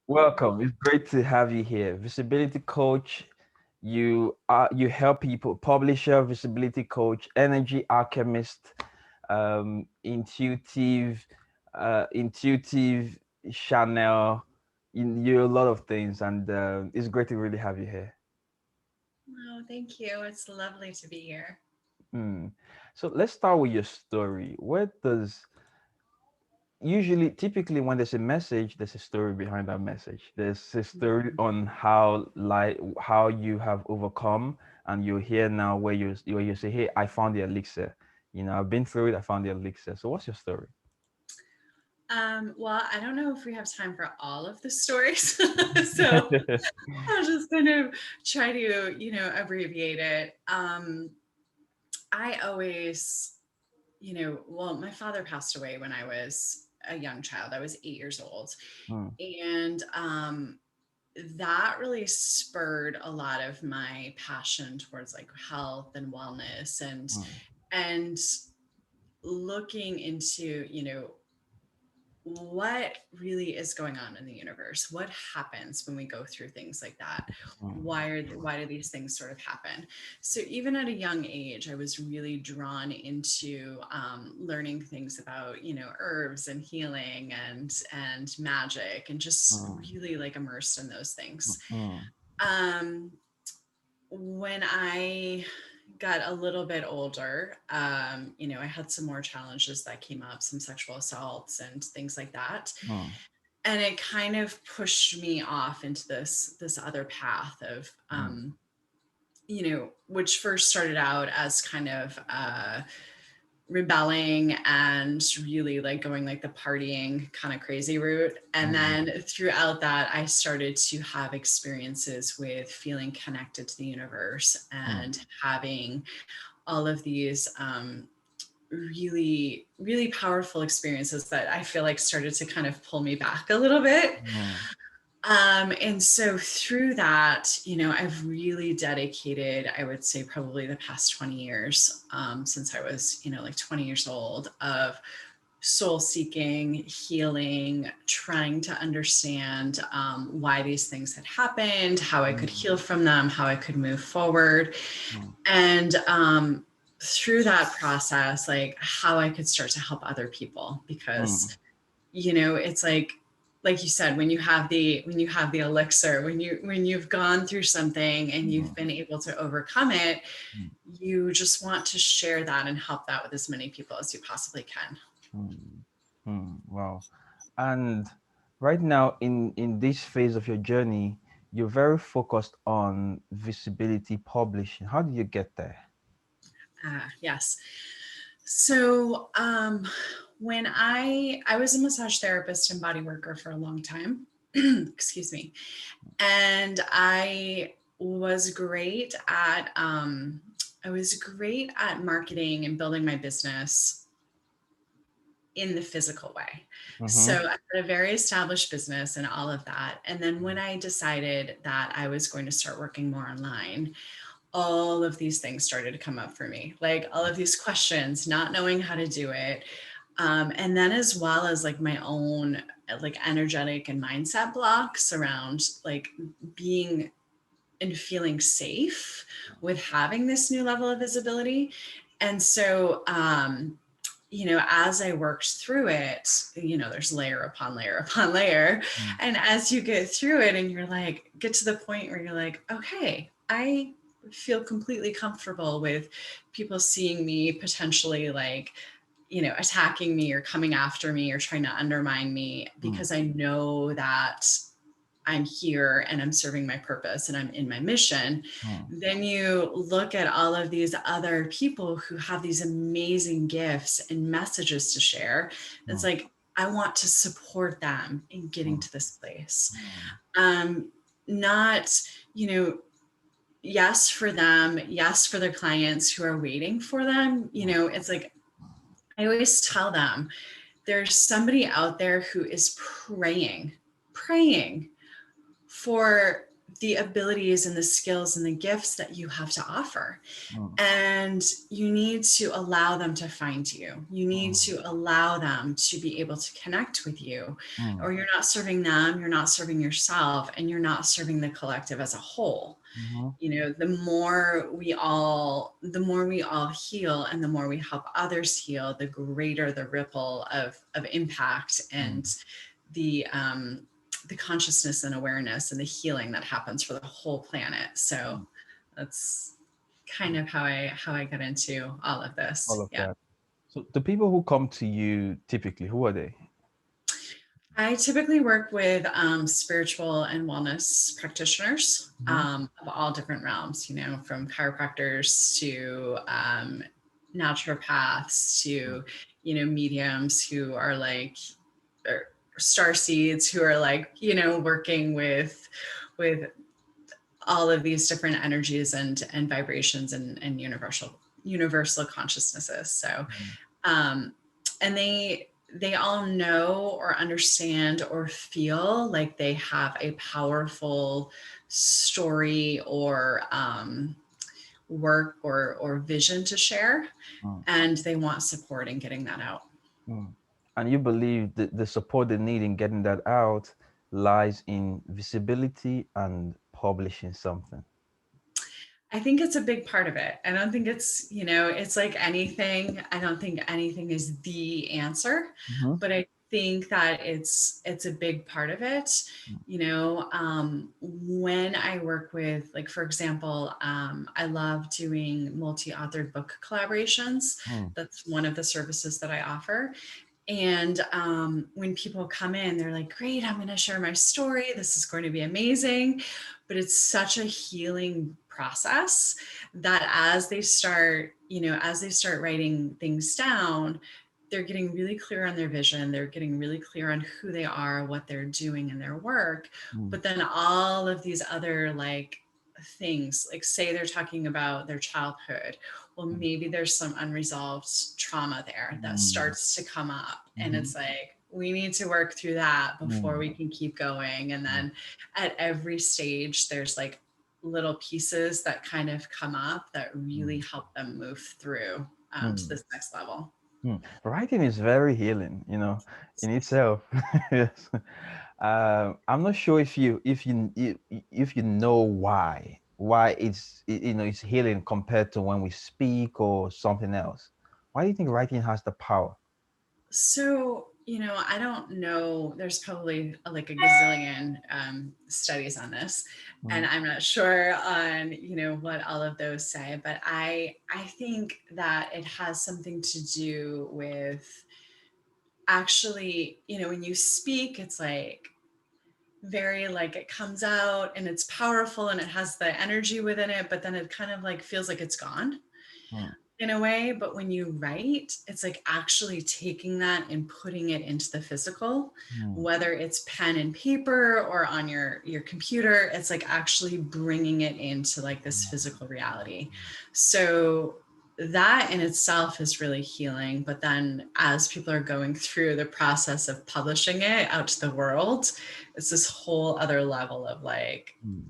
Welcome. It's great to have you here. Visibility coach, you help people, publisher, visibility coach, energy alchemist, intuitive, intuitive channel. You're a lot of things, and it's great to really have you here. Oh, thank you. It's lovely to be here. Hmm. So let's start with your story. Where does usually typically when there's a message, there's a story behind that message. There's a story Mhm. on how you have overcome, and you're here now where you say, hey, I found the elixir. I've been through it, I found the elixir. So what's your story? Well, I don't know if we have time for all of the stories, so I'll just kind of try to, abbreviate it. I always, well, my father passed away when I was a young child. I was 8 years old, Mm, and that really spurred a lot of my passion towards like health and wellness mm, and looking into what really is going on in the universe, what happens when we go through things like that, mm, why do these things sort of happen. So even at a young age I was really drawn into learning things about herbs and healing and magic, and just mm, really like immersed in those things. mm, um when I got a little bit older, I had some more challenges that came up, some sexual assaults and things like that. mm, And it kind of pushed me off into this other path of, mm, which first started out as kind of rebelling and really like going like the partying kind of crazy route. And mm, then throughout that, I started to have experiences with feeling connected to the universe mm, and having all of these really, really powerful experiences that I feel like started to kind of pull me back a little bit. mm, And so through that, I've really dedicated, I would say probably the past 20 years, since I was, like 20 years old, of soul seeking, healing, trying to understand why these things had happened, how I could mm, heal from them, how I could move forward. mm, And through that process, like how I could start to help other people, because mm, it's like you said, when you have the elixir, when you've gone through something and you've mm, been able to overcome it, mm, you just want to share that and help that with as many people as you possibly can. mm, Wow. And right now, in this phase of your journey, you're very focused on visibility publishing. How did you get there? Yes. So when I was a massage therapist and body worker for a long time, excuse me, and I was great at marketing and building my business in the physical way. So Mm-hmm. I had a very established business and all of that. And then when I decided that I was going to start working more online, all of these things started to come up for me, like all of these questions, not knowing how to do it. And then as well as like my own like energetic and mindset blocks around like being and feeling safe with having this new level of visibility. And so as I worked through it, there's layer upon layer upon layer. Mm, And as you get through it and you're like, get to the point where you're like, okay, I feel completely comfortable with people seeing me potentially like, attacking me or coming after me or trying to undermine me, mm, because I know that I'm here and I'm serving my purpose and I'm in my mission. mm, Then you look at all of these other people who have these amazing gifts and messages to share. It's mm, like, I want to support them in getting mm, to this place. mm, Um, Not, you know, yes for them, yes for their clients who are waiting for them. It's like, I always tell them there's somebody out there who is praying for the abilities and the skills and the gifts that you have to offer. mm, And you need to allow them to find you. You need mm, to allow them to be able to connect with you, mm, or you're not serving them, you're not serving yourself, and you're not serving the collective as a whole. mhm, You know, the more we all heal and the more we help others heal, the greater the ripple of impact and mm, the um the consciousness and awareness and the healing that happens for the whole planet. So mm. that's kind of how I got into all of All this. of Yeah. that. So the people who come to you typically, who are they? I typically work with spiritual and wellness practitioners Mhm, of all different realms, you know, from chiropractors to naturopaths mm, to, you know, mediums who are like, or star seeds who are like, you know, working with all of these different energies and vibrations and universal consciousnesses. So mm, um, and they all know or understand or feel like they have a powerful story or work or vision to share, mm, and they want support in getting that out. mm. And you believe that the support they need in getting that out lies in visibility and publishing something. I think it's a big part of it. I don't think it's, you know, it's like anything. I don't think anything is the answer, Mhm, but I think that it's a big part of it. You know, when I work with, like, for example, I love doing multi-authored book collaborations. mm, That's one of the services that I offer. And when people come in, they're like, great, I'm going to share my story. This is going to be amazing. But it's such a healing process that as they start, you know, as they start writing things down, they're getting really clear on their vision. They're getting really clear on who they are, what they're doing in their work. mm, But then all of these other like things, like say they're talking about their childhood, well, mm, maybe there's some unresolved trauma there that mm, starts to come up. And mhm, it's like, we need to work through that before mm, we can keep going. And mm, then at every stage, there's like little pieces that kind of come up that really mm, help them move through to mm, this next level. Writing is very healing, in itself. Yes. I'm not sure if you know why it's healing compared to when we speak or something else. Why do you think writing has the power? So, you know, I don't know. There's probably like a gazillion studies on this, and Mm, I'm not sure on, you know, what all of those say. But I think that it has something to do with actually, you know, when you speak, it's like very like it comes out and it's powerful and it has the energy within it, but then it kind of like feels like it's gone mm, in a way. But when you write, it's like actually taking that and putting it into the physical, mm, whether it's pen and paper or on your computer. It's like actually bringing it into like this physical reality. So that in itself is really healing. But then as people are going through the process of publishing it out to the world, it's this whole other level of like, mm,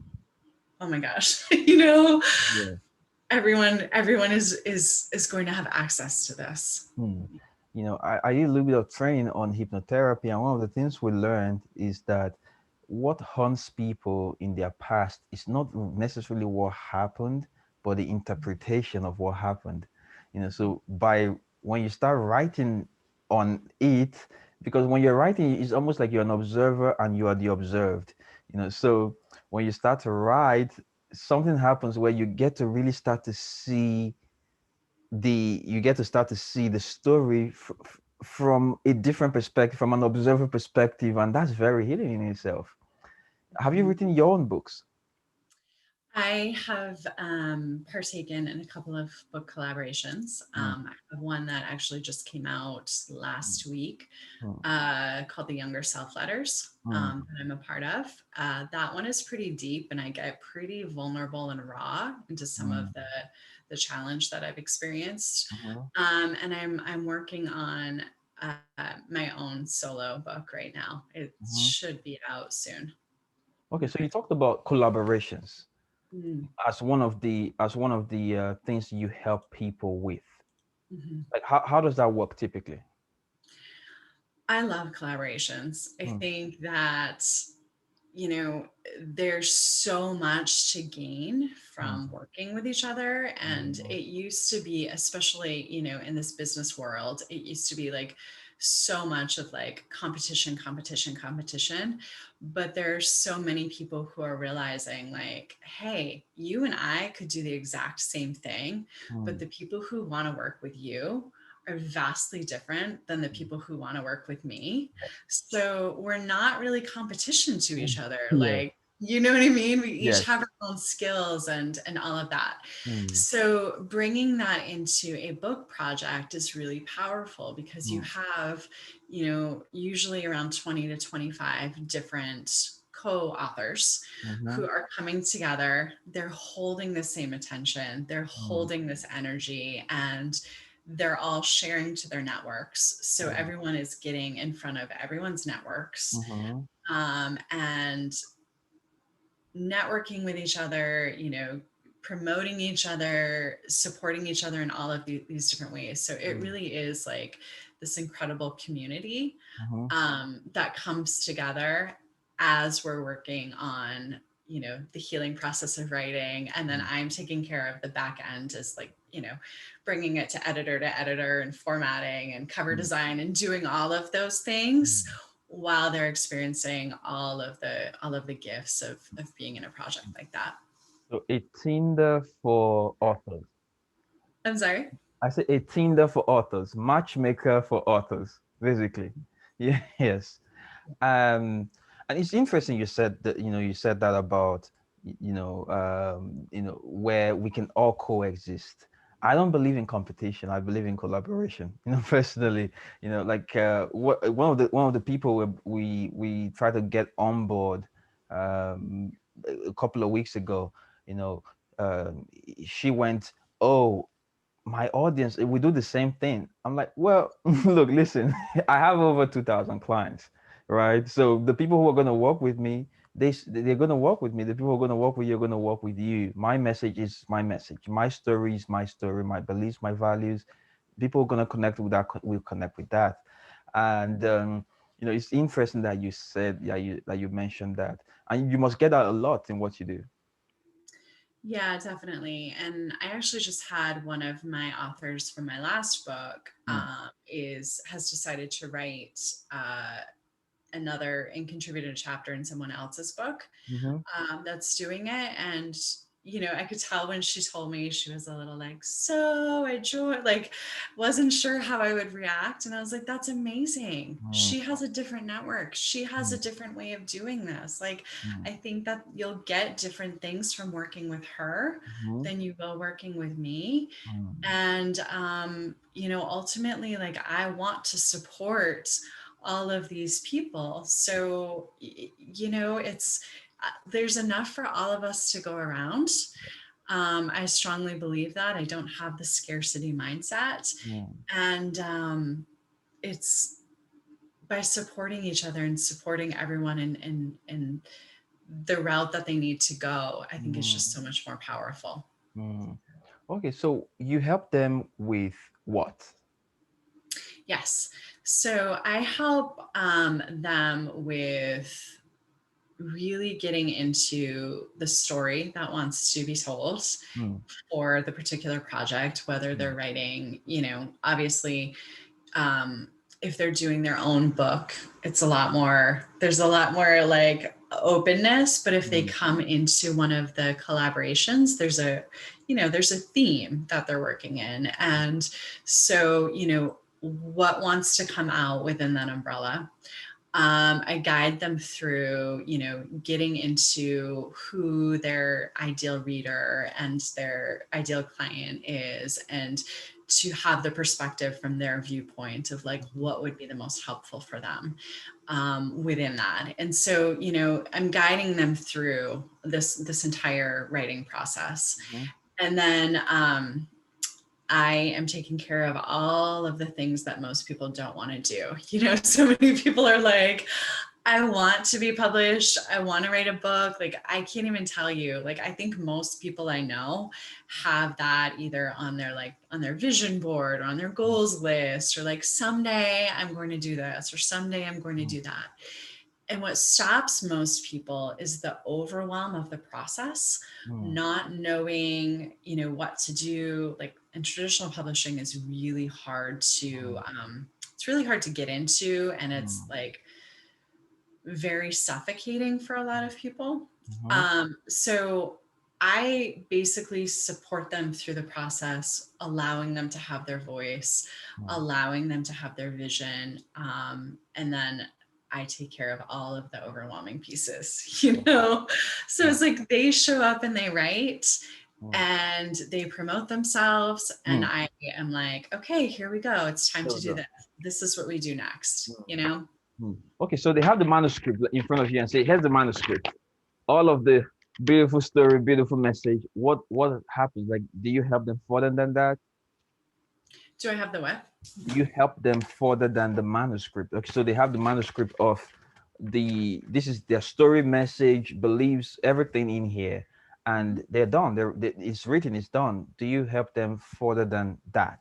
oh my gosh, you know, yeah. everyone is going to have access to this. Hmm. I did a little bit of training on hypnotherapy, and one of the things we learned is that what haunts people in their past is not necessarily what happened, but the interpretation of what happened. So by when you start writing on it, because when you're writing, it's almost like you're an observer and you are the observed. So when you start to write, something happens where you get to really start to see the story from a different perspective, from an observer perspective, and that's very healing in itself. Have you written your own books? I have partaken in a couple of book collaborations. Mm, I have one that actually just came out mm, last week mm, called The Younger Self Letters mm, that I'm a part of. That one is pretty deep, and I get pretty vulnerable and raw into some of mm, the challenge that I've experienced. mhm, And I'm working on my own solo book right now. It mhm. should be out soon. Okay, so you talked about collaborations Mm, as one of the things you help people with. mhm. Like how does that work typically? I love collaborations. I Mm, think that, you know, there's so much to gain mm, from working with each other. And mm, it used to be, especially, in this business world, it used to be like so much of like competition, competition, competition. But there's so many people who are realizing, like, hey, you and I could do the exact same thing, but mm, the people who want to work with you are vastly different than the people who want to work with me. So we're not really competition to each mm. other. Yes, Like, you know what I mean? We each yes. have our own skills and all of that. Mm, So bringing that into a book project is really powerful because you mm, have, usually around 20 to 25 different co-authors who mhm, are coming together. They're holding the same attention, they're mm, holding this energy, and they're all sharing to their networks. So mm, everyone is getting in front of everyone's networks, mhm, and networking with each other, promoting each other, supporting each other in all of these different ways. So it mm, really is like this incredible community mhm, that comes together as we're working on, the healing process of writing. And then mm, I'm taking care of the back end, as like, bringing it to editor and formatting and cover mm, design and doing all of those things mm. while they're experiencing all of the gifts of being in a project like that. So a Tinder for authors. I'm sorry. I say a Tinder for authors, matchmaker for authors, basically. Yeah, yes. And it's interesting you said that, you said that about, where we can all coexist. I don't believe in competition. I believe in collaboration. Personally, like one of the people we try to get on board um, a couple of weeks ago. You know, she went, "Oh, my audience, we do the same thing." I'm like, well, look, listen, I have over 2,000 clients, right? So the people who are going to work with me, they're going to work with me. The people who are going to work with you are going to work with you. My message is my message. My story is my story. My beliefs, my values. People are going to connect with that. Will connect with that. And it's interesting that you said, yeah, you mentioned that, and you must get that a lot in what you do. Yeah, definitely. And I actually just had one of my authors from my last book Mm, is has decided to write another and contribute a chapter in someone else's book mm-hmm, that's doing it. And, I could tell when she told me, she was a little like, so I joined, like, wasn't sure how I would react. And I was like, that's amazing. mm, She has a different network. She has a mm, different way of doing this. Like, mm, I think that you'll get different things from working with her mm, than you will working with me. mm, And, ultimately, like, I want to support all of these people. So, it's, there's enough for all of us to go around. I strongly believe that. I don't have the scarcity mindset. mm, And it's by supporting each other and supporting everyone in the route that they need to go, I think it's mm, just so much more powerful. mm. Okay, so you help them with what? Yes. So I help them with really getting into the story that wants to be told Mm, for the particular project, whether mm, they're writing, obviously, um, if they're doing their own book, there's a lot more like openness. But if they mm, come into one of the collaborations, there's a theme that they're working in. And so, what wants to come out within that umbrella. I guide them through, getting into who their ideal reader and their ideal client is, and to have the perspective from their viewpoint of like what would be the most helpful for them within that. And so, I'm guiding them through this entire writing process. mhm, And then I am taking care of all of the things that most people don't want to do. So many people are like, I want to be published. I want to write a book. Like, I can't even tell you. Like, I think most people I know have that either on their on their vision board or on their goals list, or like someday I'm going to do this or someday I'm going to Mm, do that. And what stops most people is the overwhelm of the process, mm, not knowing, what to do. Like, in traditional publishing is really hard to mm, it's really hard to get into, and it's mm, like very suffocating for a lot of people. mhm, So I basically support them through the process, allowing them to have their voice, mm. allowing them to have their vision. And then I take care of all of the overwhelming pieces, So Yeah. it's like they show up and they write Mm. and they promote themselves. And Mm. I am like, okay, here we go. It's time There to we do go. this. This is what we do next, Okay, so they have the manuscript in front of you and say, "Here's the manuscript. All of the beautiful story, beautiful message. What happens? Like, do you help them further than that? Do I have the what? Do you help them further than the manuscript? Okay, so they have the manuscript of this is their story, message, beliefs, everything in here, and they're done. It's written, it's done. Do you help them further than that?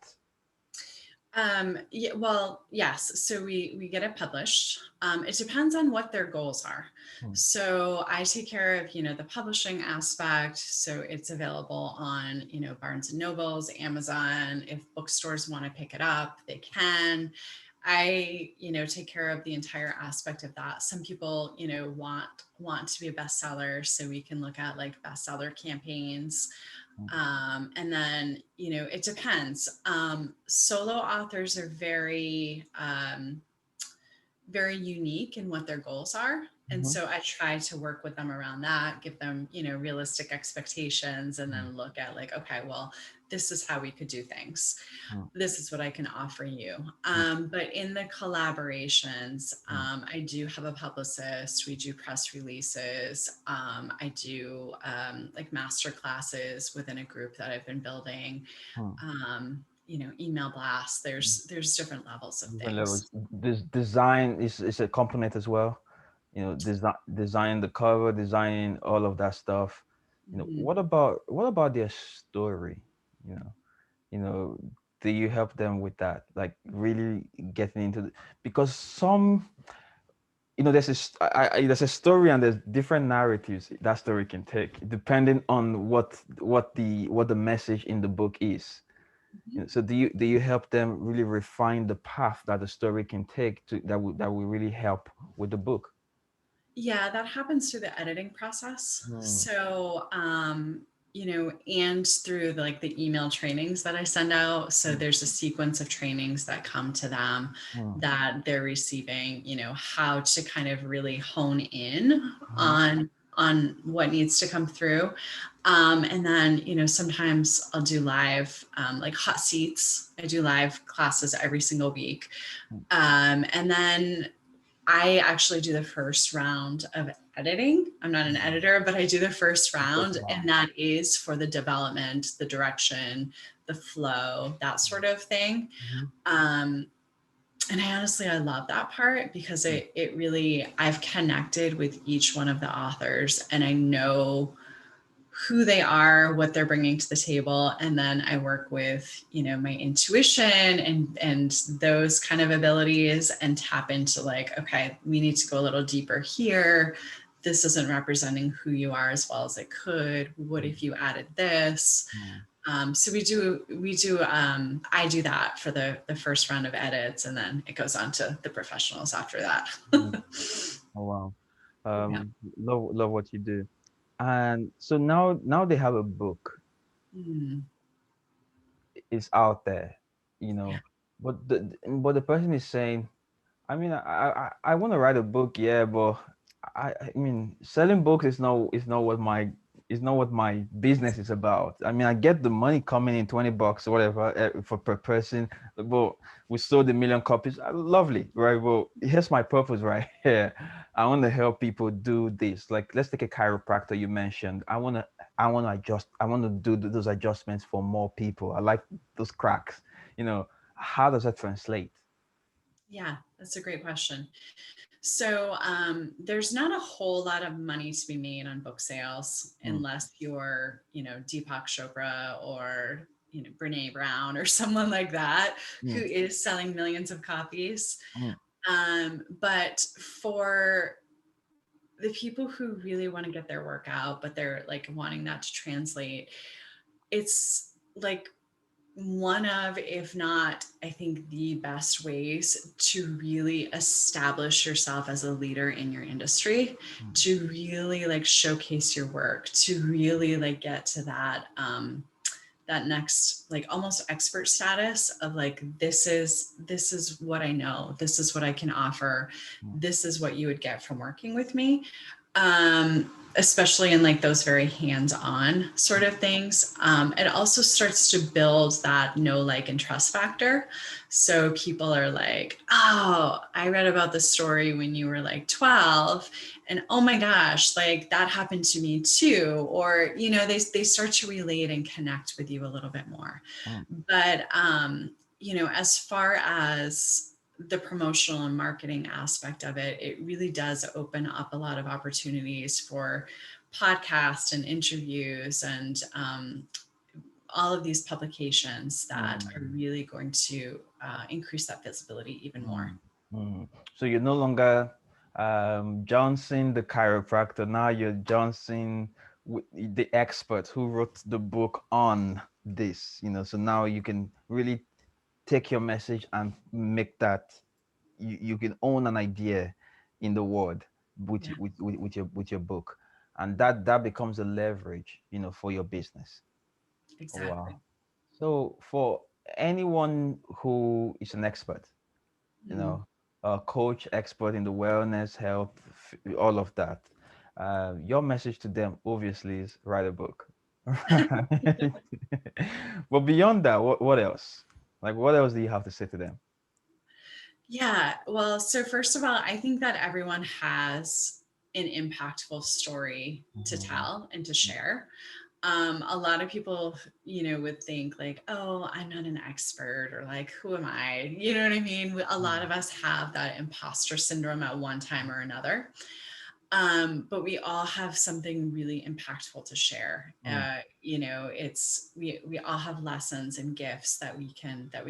Yeah, well, yes. So we get it published. It depends on what their goals are. Hmm. So I take care of, the publishing aspect. So it's available on, Barnes and Nobles, Amazon. If bookstores want to pick it up, they can. I, take care of the entire aspect of that. Some people, want to be a bestseller, so we can look at like bestseller campaigns. And then, it depends. Solo authors are very unique in what their goals are. And Mhm. so I try to work with them around that, give them, realistic expectations, and Mm, then look at like, okay, well, this is how we could do things. mm, This is what I can offer you. mm, But in the collaborations, mm, I do have a publicist. We do press releases. I do like master classes within a group that I've been building. mm. Email blasts. There's different levels of Different things. levels. This design is a component as well. Design the cover, designing all of that stuff. Mhm. What about their story? You know, you know, do you help them with that? Like really getting into because some, there's a story and there's different narratives that story can take depending on what the message in the book is. Mhm. So do you help them really refine the path that the story can take to that will really help with the book? Yeah, that happens through the editing process. Hmm. So, and through the email trainings that I send out. So Hmm. there's a sequence of trainings that come to them Hmm. that they're receiving, how to kind of really hone in Hmm. on what needs to come through. And then, sometimes I'll do live, like hot seats. I do live classes every single week. And then I actually do the first round of editing. I'm not an editor, but I do the first round, and that is for the development, the direction, the flow, that sort of thing. Mhm. Um, and I love that part because it really, I've connected with each one of the authors, and I know who they are, what they're bringing to the table, and then I work with my intuition and those kind of abilities, and tap into like, okay, we need to go a little deeper here. This isn't representing who you are as well as it could. What if you added this? Mhm. So I do that for the first round of edits, and then it goes on to the professionals after that. Mhm. Oh wow. Yeah. Love what you do. And so now they have a book. Mm, It's out there, yeah. but the person is saying, I mean, I want to write a book, yeah, but I mean, selling books is not what my business is about. I mean, I get the money coming in, $20 or whatever for per person, but we sold 1 million copies. Lovely, right? Well, here's my purpose right here. I want to help people do this. Like, let's take a chiropractor you mentioned. I want to do those adjustments for more people. I like those cracks. How does that translate? Yeah, that's a great question. So there's not a whole lot of money to be made on book sales Mm, unless you're, Deepak Chopra or, Brene Brown or someone like that who mm, is selling millions of copies. mm, But for the people who really want to get their work out, but they're like wanting that to translate, it's like one of, if not, I think the best ways to really establish yourself as a leader in your industry, mm, to really like showcase your work, to really like get to that next like almost expert status of like, this is what I know, this is what I can offer, mm, this is what you would get from working with me. Especially in like those very hands-on sort of things. It also starts to build that know, like, and trust factor. So people are like, oh, I read about this story when you were like 12, and oh my gosh, like that happened to me too. Or, they start to relate and connect with you a little bit more. mm, But, as far as the promotional and marketing aspect of it, it really does open up a lot of opportunities for podcasts and interviews and all of these publications that are mm, really going to increase that visibility even more. mm, mm. So you're no longer Johnson, the chiropractor. Now you're Johnson, the expert who wrote the book on this. So now you can really take your message and make that you can own an idea in the world with Yeah, with your book, and that becomes a leverage for your business. Oh, exactly. wow. So for anyone who is an expert, you Mm. know a coach, expert in the wellness, health, all of that, your message to them obviously is write a book. Right? But beyond that, what else, like what else do you have to say to them? Yeah, well, so first of all, I think that everyone has an impactful story to Mhm. tell and to share. A lot of people, would think like, oh, I'm not an expert, or like, who am I? You know what I mean? A lot of us have that imposter syndrome at one time or another. But we all have something really impactful to share. Mm, We all have lessons and gifts that we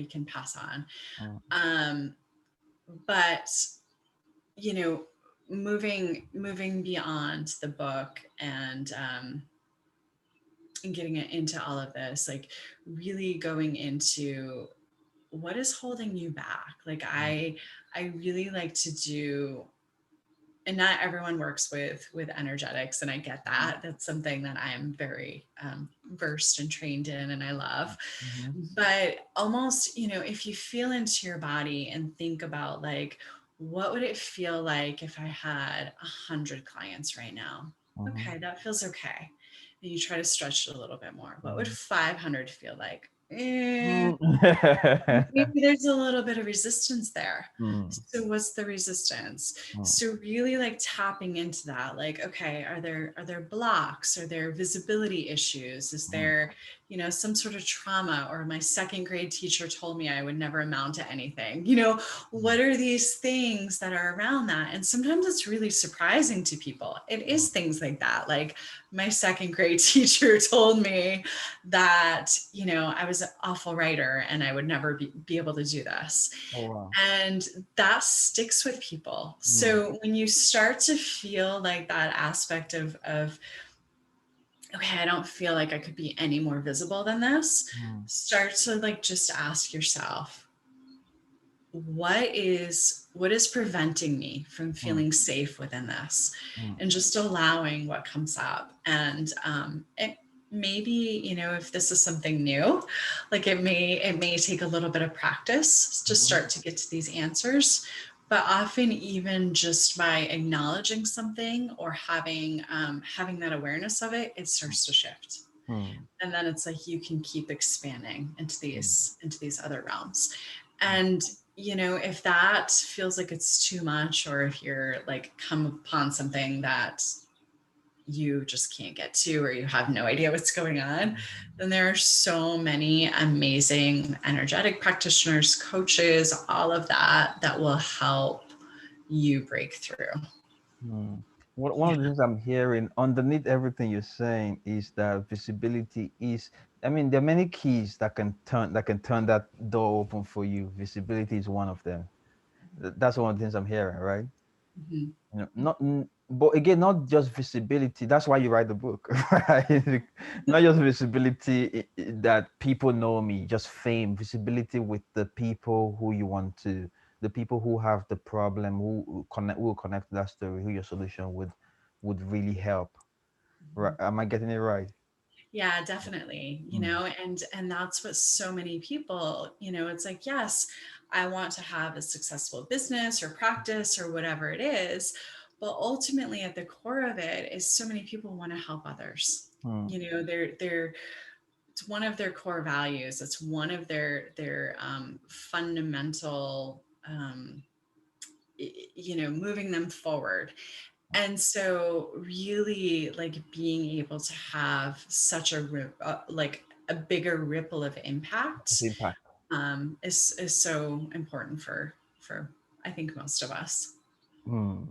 can pass on. mm, Um, but you know, moving beyond the book and getting it into all of this, like really going into what is holding you back. Like mm, I really like to do, and not everyone works with energetics, and I get that. That's something that I'm very versed and trained in, and I love. mhm, But almost, if you feel into your body and think about like, what would it feel like if I had 100 clients right now? mhm, Okay, that feels okay. And you try to stretch it a little bit more. What would mhm. 500 feel like? Mm. Maybe there's a little bit of resistance there. Mm, So what's the resistance? mm, So really like tapping into that, like, okay, are there blocks? Are there visibility issues? Is mm, there, some sort of trauma? Or my second grade teacher told me I would never amount to anything. mm, What are these things that are around that? And sometimes it's really surprising to people. It mm. is things like that. Like my second grade teacher told me that, I was an awful writer and I would never be able to do this. Oh, wow. And that sticks with people. Mm, So when you start to feel like that aspect of okay, I don't feel like I could be any more visible than this, mm, start to like just ask yourself, what is preventing me from mm, feeling safe within this, mm, and just allowing what comes up. And it maybe, if this is something new, like it may take a little bit of practice to mhm, start to get to these answers. But often, even just by acknowledging something or having that awareness of it, it starts to shift. mm, And then it's like you can keep expanding into mm, these other realms. mm, And if that feels like it's too much, or if you're like come upon something that you just can't get to, or you have no idea what's going on, mm, then there are so many amazing energetic practitioners, coaches, all of that will help you break through. Hmm. One of the things I'm hearing underneath everything you're saying is that visibility is, I mean, there are many keys that can turn that door open for you. Visibility is one of them. That's one of the things I'm hearing, right? Mhm. But again, not just visibility. That's why you write the book, right? Not just visibility that people know me, just fame, visibility with the people who you want to, the people who have the problem, who will connect to that story, who your solution would really help. Right? Am I getting it right? Yeah, definitely. Mm, And that's what so many people, it's like, yes, I want to have a successful business or practice or whatever it is, but ultimately at the core of it is so many people want to help others. mm, They're it's one of their core values. It's one of their fundamental moving them forward. And so really like being able to have such like a bigger ripple of of impact impact. is so important for I think most of us. Mm.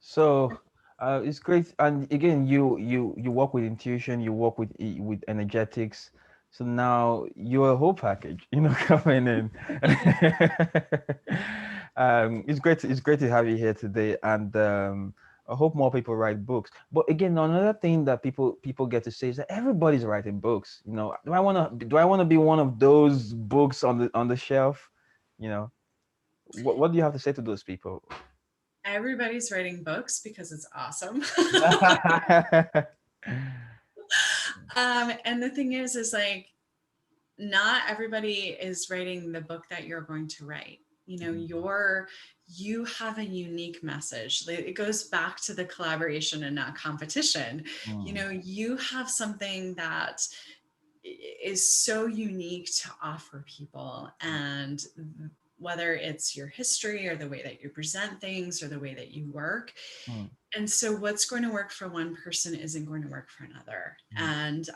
So it's great, and again, you work with intuition, you work with energetics. So now you're a whole package, coming in. It's great to have you here today, and I hope more people write books. But again, another thing that people get to say is that everybody's writing books. Do I want to be one of those books on the shelf? You know, what do you have to say to those people? Everybody's writing books because it's awesome. And the thing is like not everybody is writing the book that you're going to write. You have a unique message. It goes back to the collaboration and not competition. Mm, You have something that is so unique to offer people, and whether it's your history or the way that you present things or the way that you work. mm, And so what's going to work for one person isn't going to work for another. mm, And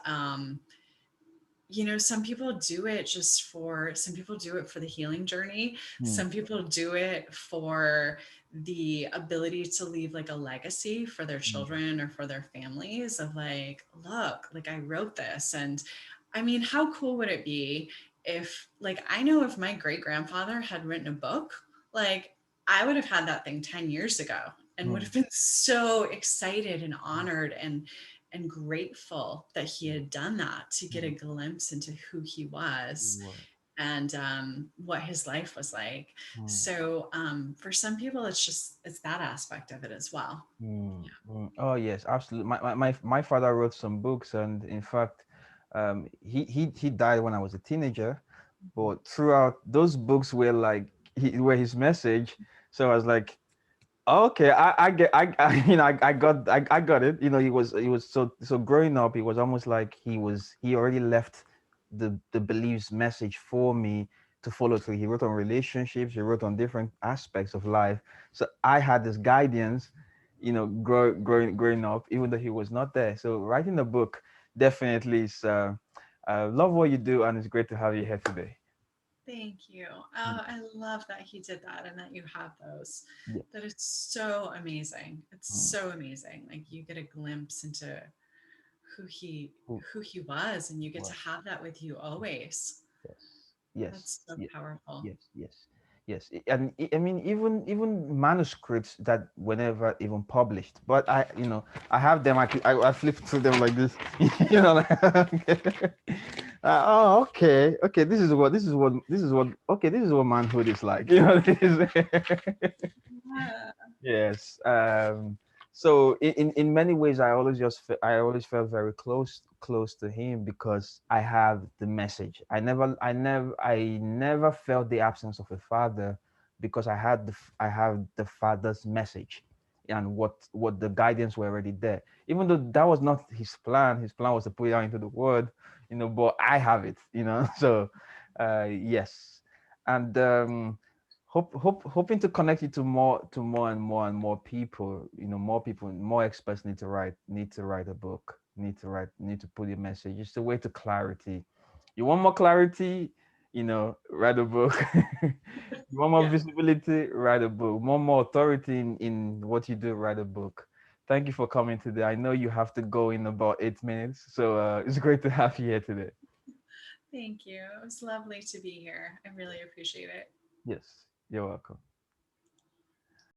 some people do it for the healing journey. mm, Some people do it for the ability to leave like a legacy for their mm, children or for their families of like, look, like I wrote this. And I mean, how cool would it be if, like, I know if my great grandfather had written a book, like I would have had that thing 10 years ago and would mm, have been so excited and honored and grateful that he mm, had done that to get a mm. glimpse into who he was Wow. and what his life was like. Mm, So for some people, it's that aspect of it as well. Oh yes, absolutely. My father wrote some books, and in fact, he died when I was a teenager. But throughout those books were his message. So I was like, okay, I get, I got it. He was so growing up. It was almost like he already left the beliefs message for me to follow through. He wrote on relationships. He wrote on different aspects of life. So I had this guidance, growing up, even though he was not there. So writing a book definitely is. I love what you do, and it's great to have you here today. Thank you. Mm, I love that he did that and that you have those. yeah. That is so amazing. It's Mm, so amazing. Like you get a glimpse into who he cool. who he was, and you get to Wow. have that with you always. Yes, yes, That's so yes, powerful. yes, yes, yes. And I mean, even manuscripts that were never even published, but I have them. I flip through them like this, okay. This is what manhood is like. Yeah. Yes. So in many ways, I always felt very close to him because I have the message. I never felt the absence of a father because I have the father's message, and what the guidance were already there. Even though that was not his plan. His plan was to put it out into the world, But I have it. So, yes, and hoping to connect you to more and more people. More people, more experts need to write a book, need to put your message. It's the way to clarity. You want more clarity, write a book. You want more Yeah. visibility, write a book. More authority in what you do, write a book. Thank you for coming today. I know you have to go in about 8 minutes, so it's great to have you here today. Thank you. It was lovely to be here. I really appreciate it. Yes, you're welcome.